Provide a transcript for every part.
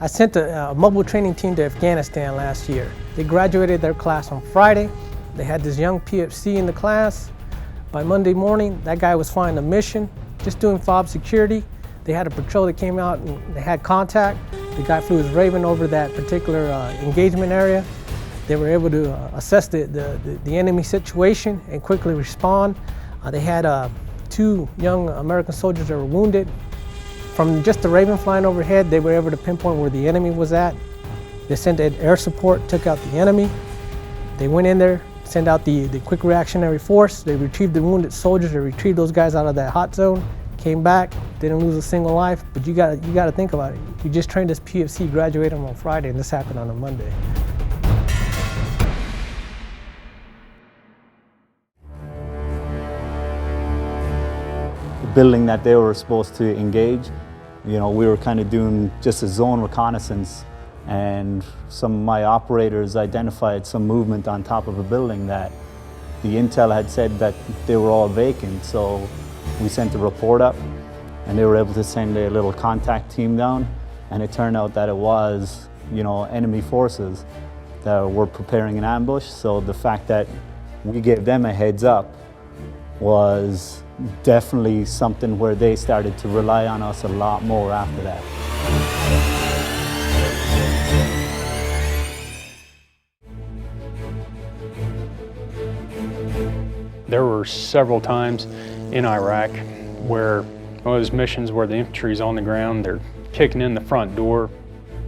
I sent a mobile training team to Afghanistan last year. They graduated their class on Friday. They had this young PFC in the class. By Monday morning, that guy was flying a mission, just doing fob security. They had a patrol that came out and they had contact. The guy flew his Raven over that particular engagement area. They were able to assess the enemy situation and quickly respond. They had 2 young American soldiers that were wounded. From just the Raven flying overhead, they were able to pinpoint where the enemy was at. They sent air support, took out the enemy. They went in there, sent out the quick reactionary force. They retrieved the wounded soldiers. They retrieved those guys out of that hot zone. Came back, didn't lose a single life. But you got to think about it. You just trained this PFC, graduated on Friday, and this happened on a Monday. The building that they were supposed to engage, we were kind of doing just a zone reconnaissance, and some of my operators identified some movement on top of a building that the intel had said that they were all vacant. So we sent a report up and they were able to send a little contact team down, and it turned out that it was, enemy forces that were preparing an ambush. So the fact that we gave them a heads up was definitely something where they started to rely on us a lot more after that. There were several times in Iraq where one of those missions where the infantry's on the ground, they're kicking in the front door,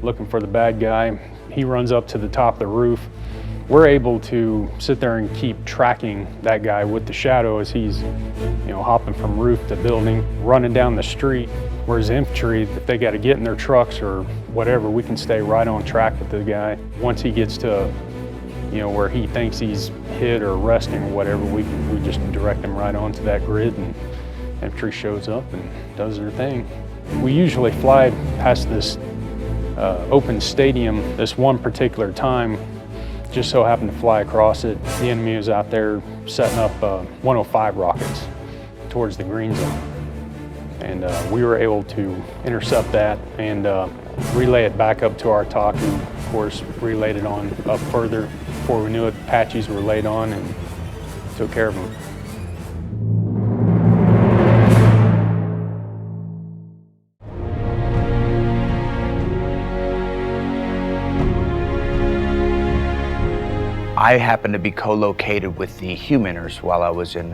looking for the bad guy. He runs up to the top of the roof. We're able to sit there and keep tracking that guy with the shadow as he's, hopping from roof to building, running down the street. Whereas infantry, if they got to get in their trucks or whatever, we can stay right on track with the guy. Once he gets to, where he thinks he's hit or resting or whatever, we just direct him right onto that grid, and infantry shows up and does their thing. We usually fly past this open stadium this one particular time. Just so happened to fly across it. The enemy was out there setting up 105 rockets towards the green zone. And we were able to intercept that and relay it back up to our TOC, who of course relayed it on up further. Before we knew it, Apaches were laid on and took care of them. I happened to be co-located with the Humaners while I was in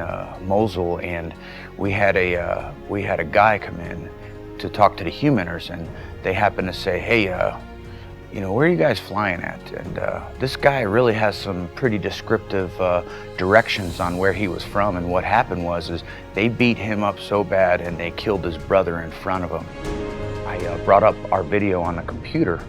Mosul, and we had a guy come in to talk to the Humaners, and they happened to say, "Hey, where are you guys flying at?" And this guy really has some pretty descriptive directions on where he was from. And what happened was they beat him up so bad and they killed his brother in front of him. I brought up our video on the computer,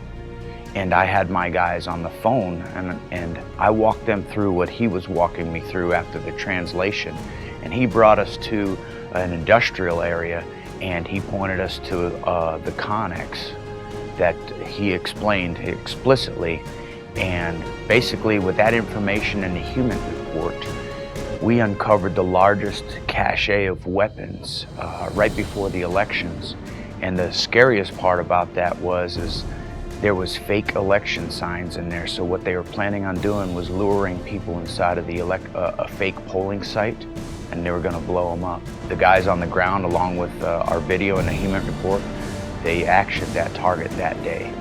and I had my guys on the phone, and I walked them through what he was walking me through after the translation. And he brought us to an industrial area, and he pointed us to the Connex that he explained explicitly. And basically with that information in the human report, we uncovered the largest cache of weapons right before the elections. And the scariest part about that was there was fake election signs in there. So what they were planning on doing was luring people inside of a fake polling site, and they were going to blow them up. The guys on the ground, along with our video and the human report, they actioned that target that day.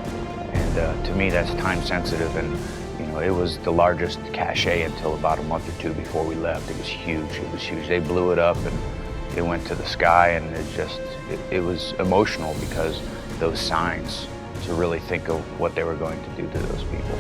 And to me, that's time sensitive, and it was the largest cache until about a month or 2 before we left. It was huge. It was huge. They blew it up and it went to the sky, and it was emotional because those signs, to really think of what they were going to do to those people.